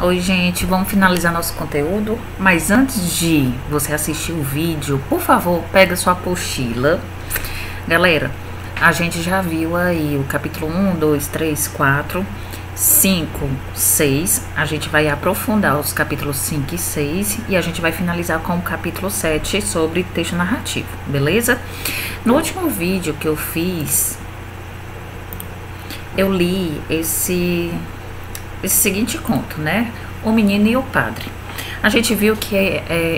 Oi, gente, vamos finalizar nosso conteúdo, mas antes de você assistir o vídeo, por favor, pega sua apostila. Galera, a gente já viu aí o capítulo 1, 2, 3, 4, 5, 6. A gente vai aprofundar os capítulos 5 e 6 e a gente vai finalizar com o capítulo 7 sobre texto narrativo, beleza? No último vídeo que eu fiz, eu li esse seguinte conto, né? O Menino e o Padre. A gente viu que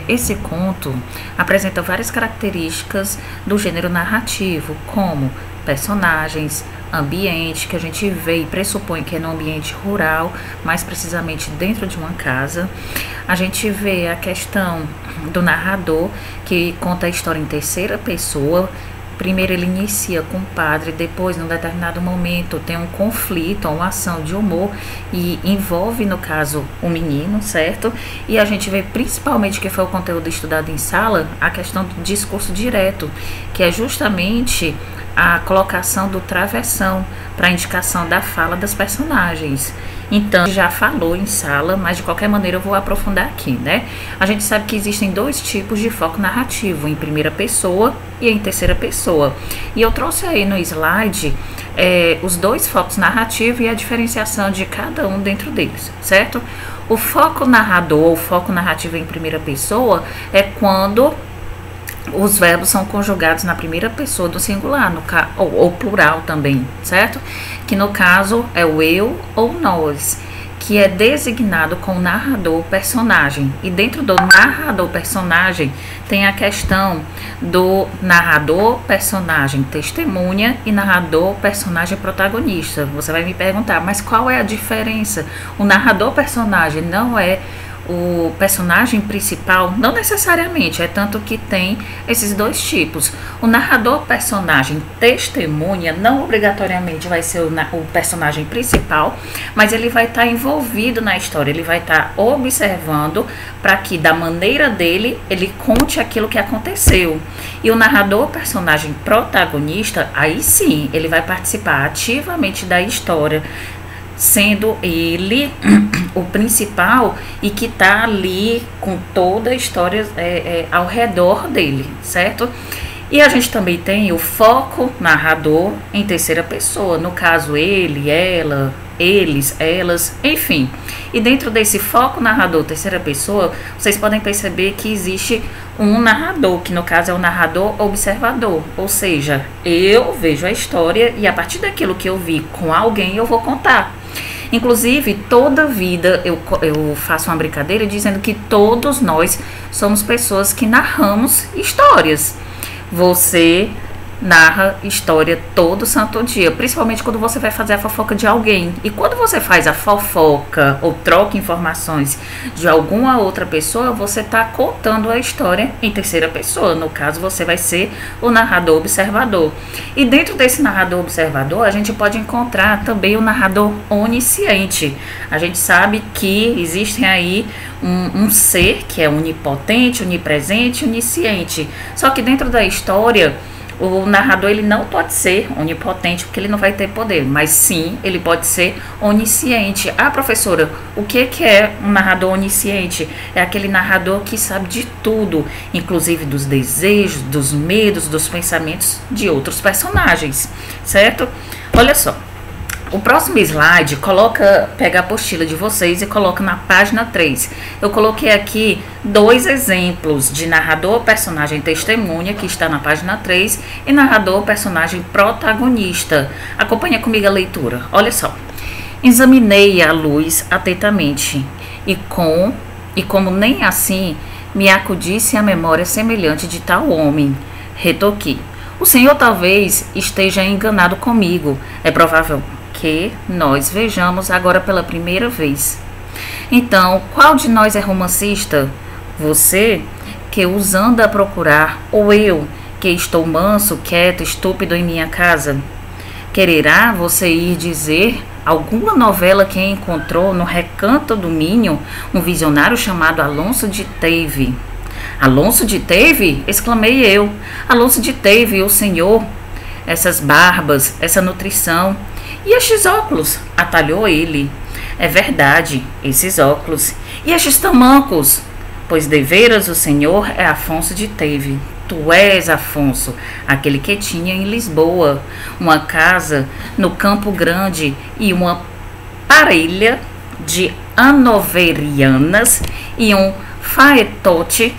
esse conto apresenta várias características do gênero narrativo, como personagens, ambiente, que a gente vê e pressupõe que é no ambiente rural, mais precisamente dentro de uma casa. A gente vê a questão do narrador, que conta a história em terceira pessoa. Primeiro ele inicia com o padre, depois, num determinado momento, tem um conflito, uma ação de humor e envolve, no caso, o menino, certo? E a gente vê principalmente, que foi o conteúdo estudado em sala, a questão do discurso direto, que é justamente a colocação do travessão para indicação da fala das personagens. Então, já falou em sala, mas de qualquer maneira eu vou aprofundar aqui, né? A gente sabe que existem dois tipos de foco narrativo, em primeira pessoa e em terceira pessoa. E eu trouxe aí no slide os dois focos narrativos e a diferenciação de cada um dentro deles, certo? O foco narrador, ou foco narrativo em primeira pessoa, é quando os verbos são conjugados na primeira pessoa do singular, ou plural também, certo? Que no caso é o eu ou nós, que é designado com narrador personagem. E dentro do narrador personagem tem a questão do narrador personagem testemunha e narrador personagem protagonista. Você vai me perguntar, mas qual é a diferença? O narrador personagem não é o personagem principal? Não necessariamente, é tanto que tem esses dois tipos. O narrador personagem testemunha não obrigatoriamente vai ser o personagem principal, mas ele vai estar envolvido na história, ele vai estar observando para que da maneira dele ele conte aquilo que aconteceu. E o narrador personagem protagonista, aí sim, ele vai participar ativamente da história, sendo ele o principal e que está ali com toda a história ao redor dele, certo? E a gente também tem o foco narrador em terceira pessoa, no caso ele, ela, eles, elas, enfim. E dentro desse foco narrador terceira pessoa, vocês podem perceber que existe um narrador, que no caso é o narrador observador, ou seja, eu vejo a história e a partir daquilo que eu vi com alguém eu vou contar. Inclusive, toda vida eu faço uma brincadeira dizendo que todos nós somos pessoas que narramos histórias. Você narra história todo santo dia, principalmente quando você vai fazer a fofoca de alguém. E quando você faz a fofoca ou troca informações de alguma outra pessoa, você está contando a história em terceira pessoa. No caso, você vai ser o narrador observador. E dentro desse narrador observador, a gente pode encontrar também o narrador onisciente. A gente sabe que existem aí um ser que é onipotente, onipresente, onisciente. Só que dentro da história, o narrador ele não pode ser onipotente, porque ele não vai ter poder, mas sim, ele pode ser onisciente. Ah, professora, o que é um narrador onisciente? É aquele narrador que sabe de tudo, inclusive dos desejos, dos medos, dos pensamentos de outros personagens, certo? Olha só. O próximo slide, pega a apostila de vocês e coloca na página 3. Eu coloquei aqui dois exemplos de narrador personagem testemunha, que está na página 3, e narrador personagem protagonista. Acompanha comigo a leitura. Olha só. Examinei a luz atentamente e como nem assim me acudisse a memória semelhante de tal homem, retoquei. O senhor talvez esteja enganado comigo. É provável que nós vejamos agora pela primeira vez. Então, qual de nós é romancista? Você, que os anda a procurar, ou eu, que estou manso, quieto, estúpido em minha casa? Quererá você ir dizer alguma novela que encontrou no recanto do Minho um visionário chamado Alonso de Teve? Alonso de Teve? Exclamei eu. Alonso de Teve, o senhor? Essas barbas, essa nutrição. E estes óculos? Atalhou ele. É verdade, esses óculos. E estes tamancos? Pois deveras o Senhor é Afonso de Teve. Tu és Afonso, aquele que tinha em Lisboa uma casa no Campo Grande e uma parelha de hanoverianas e um faetote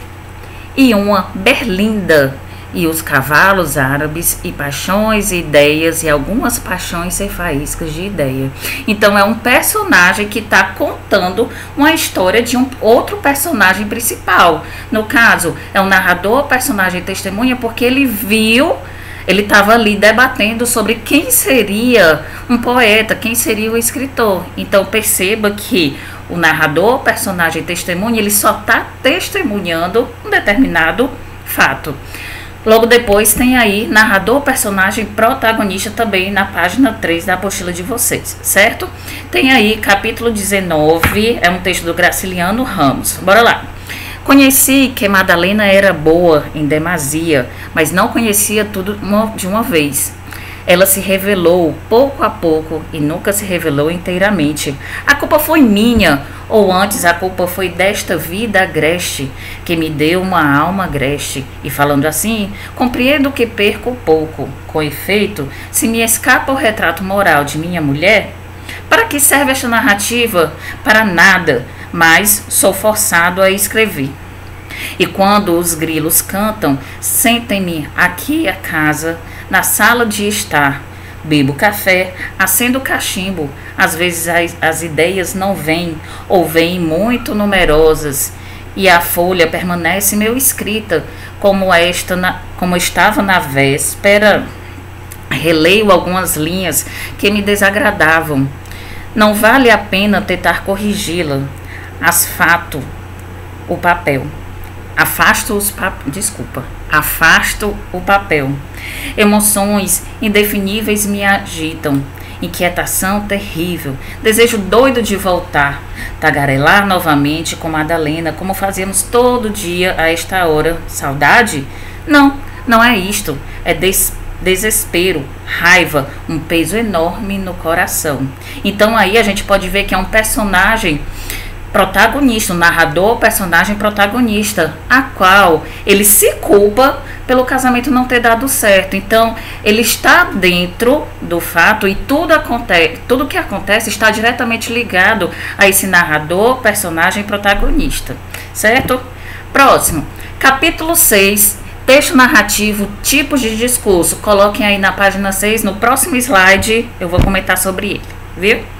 e uma berlinda e os cavalos árabes e paixões e ideias e algumas paixões e faíscas de ideia. Então é um personagem que está contando uma história de um outro personagem principal. No caso, é um narrador, personagem testemunha, porque ele viu, ele estava ali debatendo sobre quem seria um poeta, quem seria o escritor. Então perceba que o narrador, personagem testemunha, ele só está testemunhando um determinado fato. Logo depois tem aí narrador, personagem, protagonista também na página 3 da apostila de vocês, certo? Tem aí capítulo 19, é um texto do Graciliano Ramos. Bora lá. Conheci que Madalena era boa em demasia, mas não conhecia tudo de uma vez. Ela se revelou pouco a pouco e nunca se revelou inteiramente. A culpa foi minha, ou antes a culpa foi desta vida agreste, que me deu uma alma agreste. E falando assim, compreendo que perco pouco. Com efeito, se me escapa o retrato moral de minha mulher, para que serve esta narrativa? Para nada, mas sou forçado a escrever. E quando os grilos cantam, sentem-me aqui a casa, na sala de estar, bebo café, acendo cachimbo, às vezes as ideias não vêm, ou vêm muito numerosas, e a folha permanece meio escrita, como estava na véspera, releio algumas linhas que me desagradavam. Não vale a pena tentar corrigi-la, afasto o papel. Afasto o papel. Emoções indefiníveis me agitam. Inquietação terrível. Desejo doido de voltar. Tagarelar novamente com Madalena, como fazíamos todo dia a esta hora. Saudade? Não, não é isto. É desespero, raiva, um peso enorme no coração. Então aí a gente pode ver que é um personagem protagonista, um narrador, personagem protagonista, a qual ele se culpa pelo casamento não ter dado certo. Então, ele está dentro do fato e tudo que acontece está diretamente ligado a esse narrador, personagem protagonista, certo? Próximo, capítulo 6, texto narrativo, tipos de discurso. Coloquem aí na página 6, no próximo slide eu vou comentar sobre ele, viu?